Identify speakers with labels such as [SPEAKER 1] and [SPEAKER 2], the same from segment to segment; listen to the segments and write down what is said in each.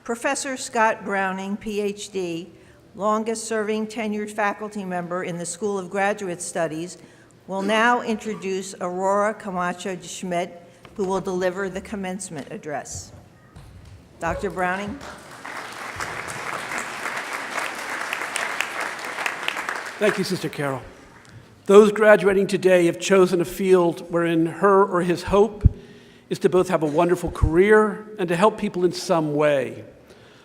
[SPEAKER 1] Professor Scott Browning, PhD, longest-serving tenured faculty member in the School of Graduate Studies, will now introduce Aurora Camacho de Schmidt, who will deliver the commencement address. Dr. Browning.
[SPEAKER 2] Thank you, Sister Carol. Those graduating today have chosen a field wherein her or his hope is to both have a wonderful career and to help people in some way.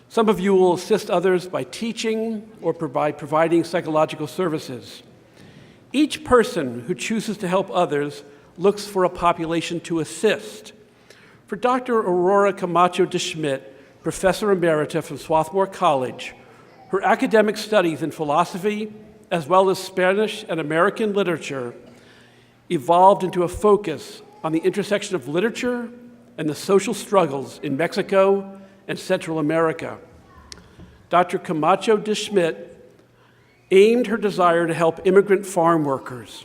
[SPEAKER 2] Some of you will assist others by teaching or by providing psychological services. Each person who chooses to help others looks for a population to assist. For Dr. Aurora Camacho de Schmidt, Professor Emerita from Swarthmore College, her academic studies in philosophy, as well as Spanish and American literature, evolved into a focus on the intersection of literature and the social struggles in Mexico and Central America. Dr. Camacho de Schmidt aimed her desire to help immigrant farm workers.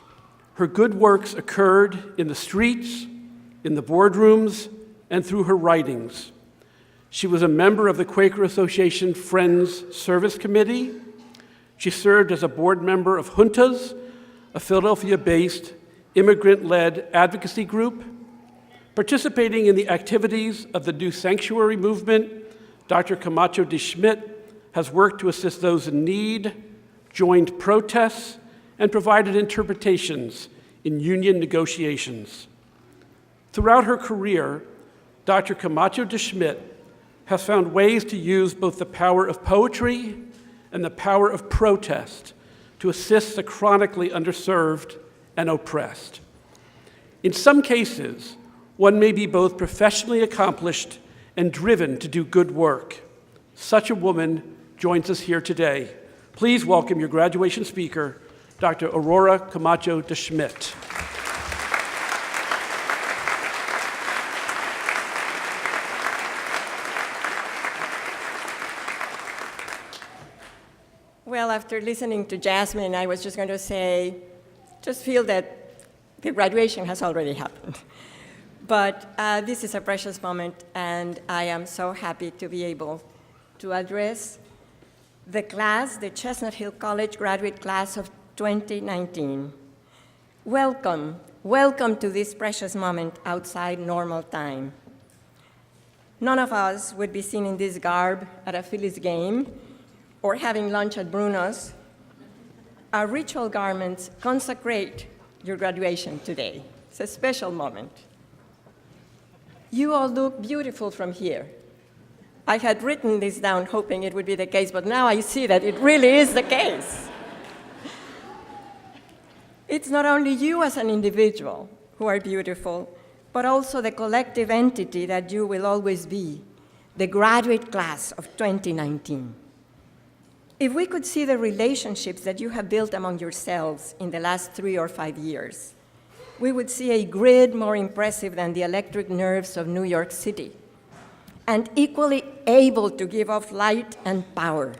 [SPEAKER 2] Her good works occurred in the streets, in the boardrooms, and through her writings. She was a member of the Quaker Association Friends Service Committee. She served as a board member of Juntas, a Philadelphia-based immigrant-led advocacy group. Participating in the activities of the New Sanctuary movement, Dr. Camacho de Schmidt has worked to assist those in need, joined protests, and provided interpretations in union negotiations. Throughout her career, Dr. Camacho de Schmidt has found ways to use both the power of poetry and the power of protest to assist the chronically underserved and oppressed. In some cases, one may be both professionally accomplished and driven to do good work. Such a woman joins us here today. Please welcome your graduation speaker, Dr. Aurora Camacho de Schmidt.
[SPEAKER 3] Well, after listening to Jasmine, I was just going to say, just feel that the graduation has already happened. But this is a precious moment, and I am so happy to be able to address the class, the Chestnut Hill College graduate class of 2019. Welcome, welcome to this precious moment outside normal time. None of us would be seen in this garb at a Phillies game or having lunch at Bruno's. Our ritual garments consecrate your graduation today. It's a special moment. You all look beautiful from here. I had written this down hoping it would be the case, but now I see that it really is the case. It's not only you as an individual who are beautiful, but also the collective entity that you will always be, the graduate class of 2019. If we could see the relationships that you have built among yourselves in the last 3 or 5 years, we would see a grid more impressive than the electric nerves of New York City, and equally able to give off light and power.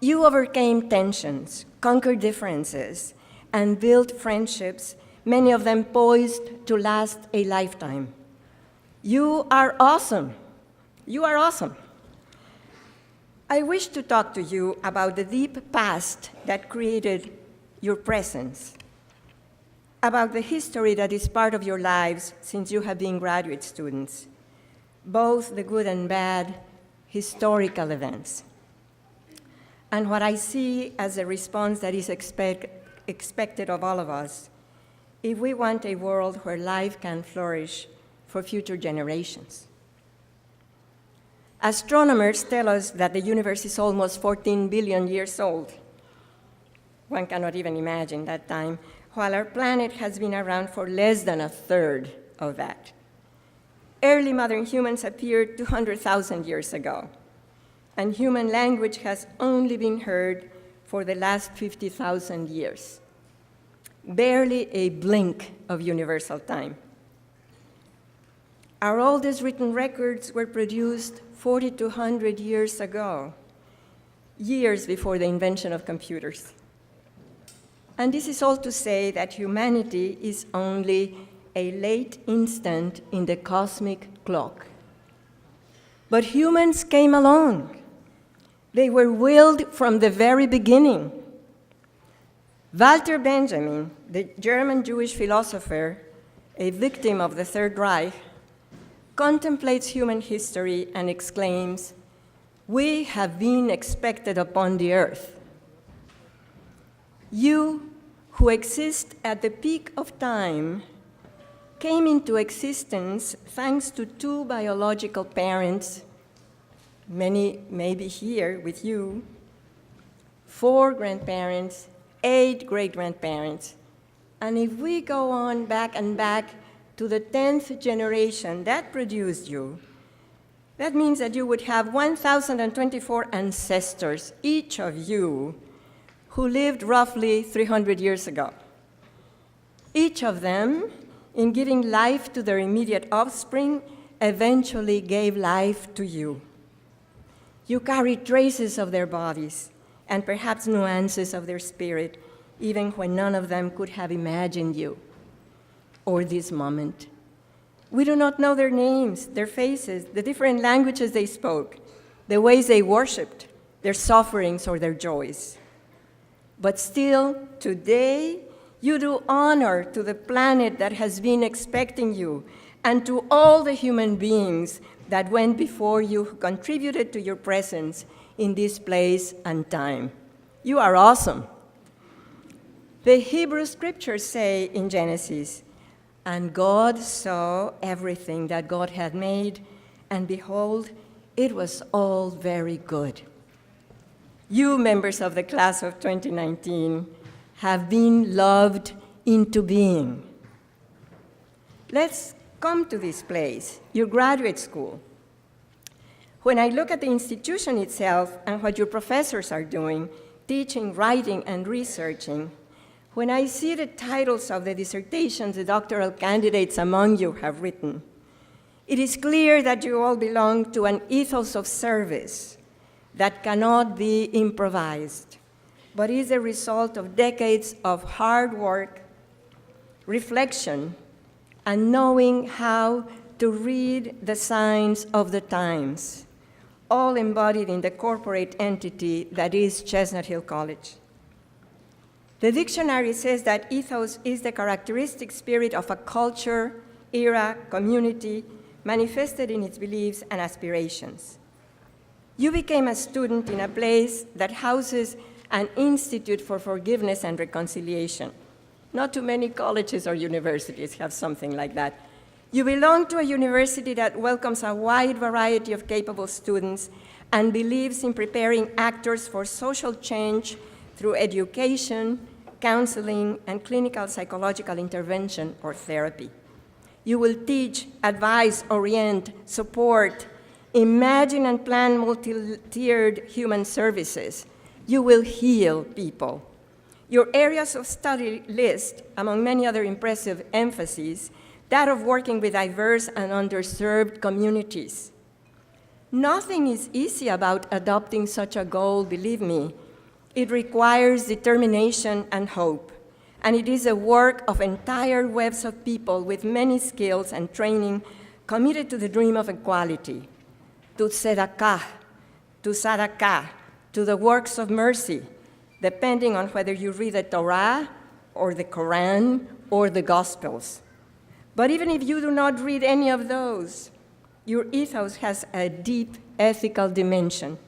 [SPEAKER 3] You overcame tensions, conquered differences, and built friendships, many of them poised to last a lifetime. You are awesome. You are awesome. I wish to talk to you about the deep past that created your presence, about the history that is part of your lives since you have been graduate students, both the good and bad historical events, and what I see as a response that is expected of all of us if we want a world where life can flourish for future generations. Astronomers tell us that the universe is almost 14 billion years old. One cannot even imagine that time, while our planet has been around for less than a third of that. Early modern humans appeared 200,000 years ago, and human language has only been heard for the last 50,000 years. Barely a blink of universal time. Our oldest written records were produced 4,200 years ago, years before the invention of computers. And this is all to say that humanity is only a late instant in the cosmic clock. But humans came along. They were willed from the very beginning. Walter Benjamin, the German Jewish philosopher, a victim of the Third Reich, contemplates human history and exclaims, "We have been expected upon the earth." You, who exist at the peak of time, came into existence thanks to two biological parents, many may be here with you, 4 grandparents, 8 great-grandparents. And if we go on back and back to the 10th generation that produced you, that means that you would have 1,024 ancestors, each of you, who lived roughly 300 years ago. Each of them, in giving life to their immediate offspring, eventually gave life to you. You carry traces of their bodies and perhaps nuances of their spirit, even when none of them could have imagined you or this moment. We do not know their names, their faces, the different languages they spoke, the ways they worshiped, their sufferings or their joys. But still, today, you do honor to the planet that has been expecting you and to all the human beings that went before you who contributed to your presence in this place and time. You are awesome. The Hebrew scriptures say in Genesis, "And God saw everything that God had made, and behold, it was all very good." You, members of the class of 2019, have been loved into being. Let's come to this place, your graduate school. When I look at the institution itself and what your professors are doing, teaching, writing, and researching, when I see the titles of the dissertations the doctoral candidates among you have written, it is clear that you all belong to an ethos of service that cannot be improvised, but is a result of decades of hard work, reflection, and knowing how to read the signs of the times, all embodied in the corporate entity that is Chestnut Hill College. The dictionary says that ethos is the characteristic spirit of a culture, era, community, manifested in its beliefs and aspirations. You became a student in a place that houses an institute for forgiveness and reconciliation. Not too many colleges or universities have something like that. You belong to a university that welcomes a wide variety of capable students and believes in preparing actors for social change through education, counseling, and clinical psychological intervention or therapy. You will teach, advise, orient, support, imagine and plan multi-tiered human services. You will heal people. Your areas of study list, among many other impressive emphases, that of working with diverse and underserved communities. Nothing is easy about adopting such a goal, believe me. It requires determination and hope, and it is a work of entire webs of people with many skills and training committed to the dream of equality, to tzedakah, to sadaqah, to the works of mercy, depending on whether you read the Torah or the Quran or the Gospels. But even if you do not read any of those, your ethos has a deep ethical dimension.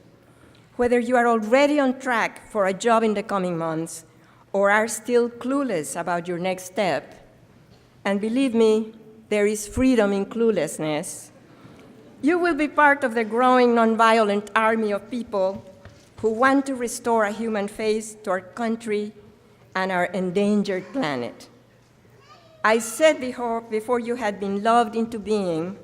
[SPEAKER 3] Whether you are already on track for a job in the coming months or are still clueless about your next step, and believe me, there is freedom in cluelessness, you will be part of the growing nonviolent army of people who want to restore a human face to our country and our endangered planet. I said before you had been loved into being,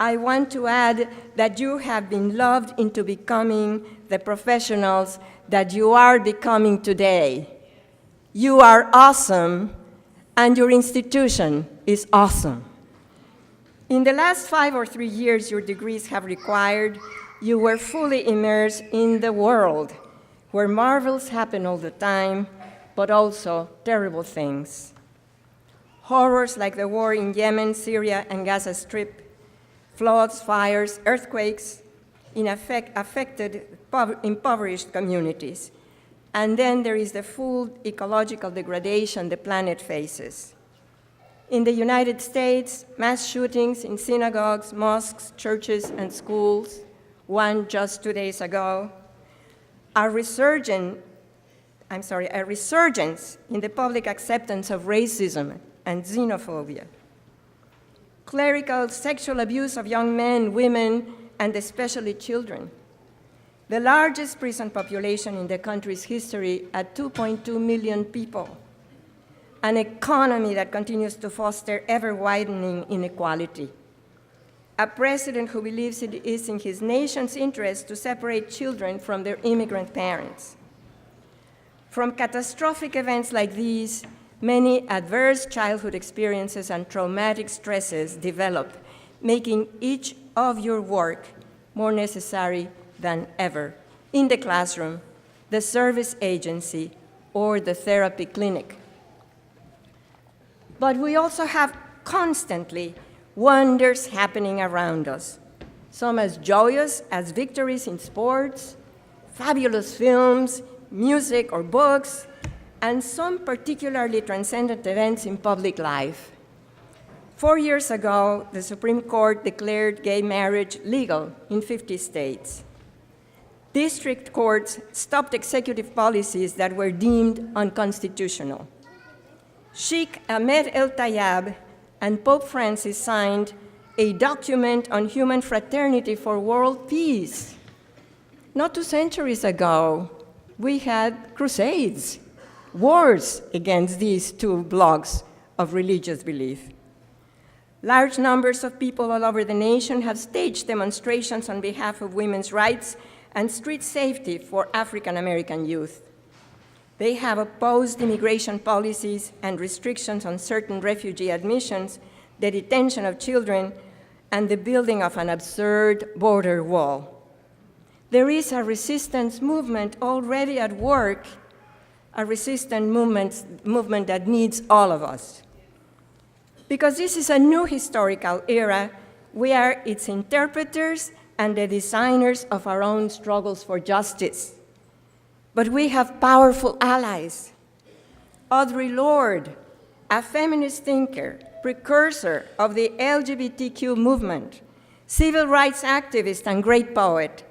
[SPEAKER 3] I want to add that you have been loved into becoming the professionals that you are becoming today. You are awesome, and your institution is awesome. In the last 5 or 3 years your degrees have required, you were fully immersed in the world, where marvels happen all the time, but also terrible things. Horrors like the war in Yemen, Syria, and Gaza Strip, floods, fires, earthquakes, in impoverished communities. And then there is the full ecological degradation the planet faces. In the United States, mass shootings in synagogues, mosques, churches, and schools, one just 2 days ago, a resurgence in the public acceptance of racism and xenophobia. Clerical sexual abuse of young men, women, and especially children. The largest prison population in the country's history at 2.2 million people. An economy that continues to foster ever-widening inequality. A president who believes it is in his nation's interest to separate children from their immigrant parents. From catastrophic events like these, many adverse childhood experiences and traumatic stresses develop, making each of your work more necessary than ever in the classroom, the service agency, or the therapy clinic. But we also have constantly wonders happening around us, some as joyous as victories in sports, fabulous films, music, or books, and some particularly transcendent events in public life. 4 years ago, the Supreme Court declared gay marriage legal in 50 states. District courts stopped executive policies that were deemed unconstitutional. Sheikh Ahmed El Tayeb and Pope Francis signed a document on human fraternity for world peace. Not 2 centuries ago, we had crusades, wars against these 2 blocks of religious belief. Large numbers of people all over the nation have staged demonstrations on behalf of women's rights and street safety for African American youth. They have opposed immigration policies and restrictions on certain refugee admissions, the detention of children, and the building of an absurd border wall. There is a resistance movement already at work, a resistance movement that needs all of us. Because this is a new historical era, we are its interpreters and the designers of our own struggles for justice. But we have powerful allies. Audre Lorde, a feminist thinker, precursor of the LGBTQ movement, civil rights activist and great poet,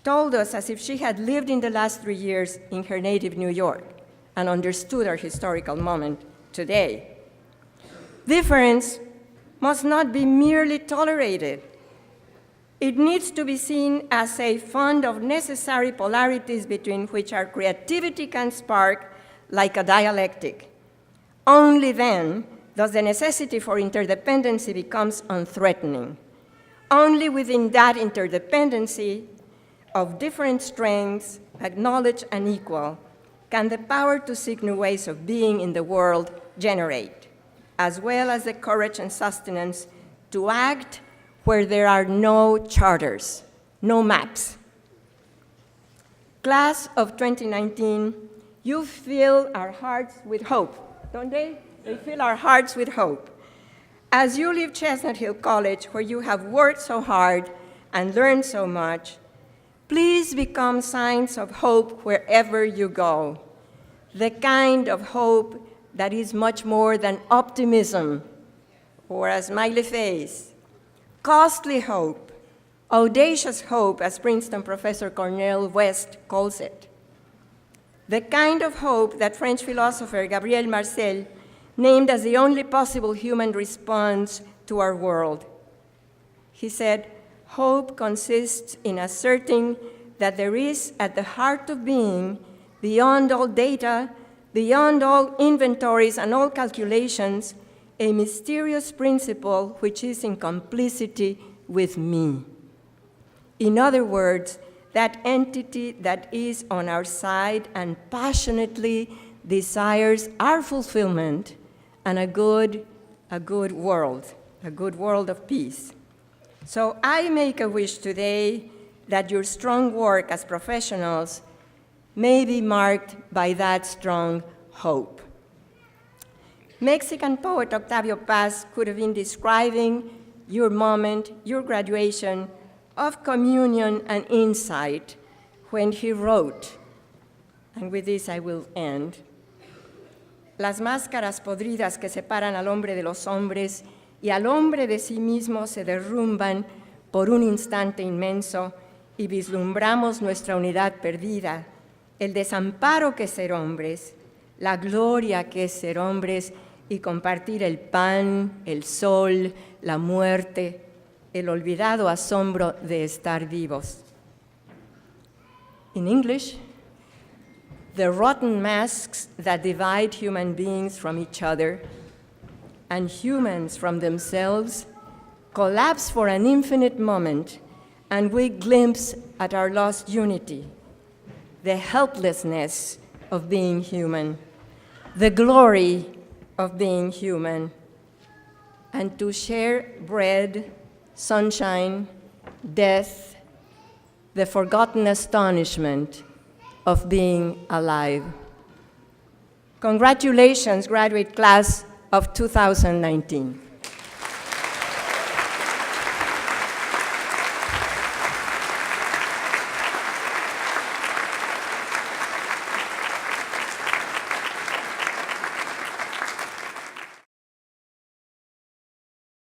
[SPEAKER 3] told us as if she had lived in the last 3 years in her native New York and understood our historical moment today. Difference must not be merely tolerated. It needs to be seen as a fund of necessary polarities between which our creativity can spark like a dialectic. Only then does the necessity for interdependency becomes unthreatening. Only within that interdependency of different strengths, acknowledged and equal, can the power to seek new ways of being in the world generate, as well as the courage and sustenance to act where there are no charters, no maps. Class of 2019, you fill our hearts with hope, don't they? They fill our hearts with hope. As you leave Chestnut Hill College, where you have worked so hard and learned so much, please become signs of hope wherever you go. The kind of hope that is much more than optimism or a smiley face. Costly hope, audacious hope, as Princeton professor Cornel West calls it. The kind of hope that French philosopher Gabriel Marcel named as the only possible human response to our world. He said, hope consists in asserting that there is at the heart of being, beyond all data, beyond all inventories and all calculations, a mysterious principle which is in complicity with me. In other words, that entity that is on our side and passionately desires our fulfillment and a good world of peace. So I make a wish today that your strong work as professionals may be marked by that strong hope. Mexican poet Octavio Paz could have been describing your moment, your graduation, of communion and insight when he wrote, and with this I will end, las máscaras podridas que separan al hombre de los hombres y al hombre de sí mismo se derrumban por un instante inmenso y vislumbramos nuestra unidad perdida, el desamparo que es ser hombres, la gloria que es ser hombres y compartir el pan, el sol, la muerte, el olvidado asombro de estar vivos. In English, the rotten masks that divide human beings from each other and humans from themselves collapse for an infinite moment, and we glimpse at our lost unity, the helplessness of being human, the glory of being human, and to share bread, sunshine, death, the forgotten astonishment of being alive. Congratulations, graduate class of 2019.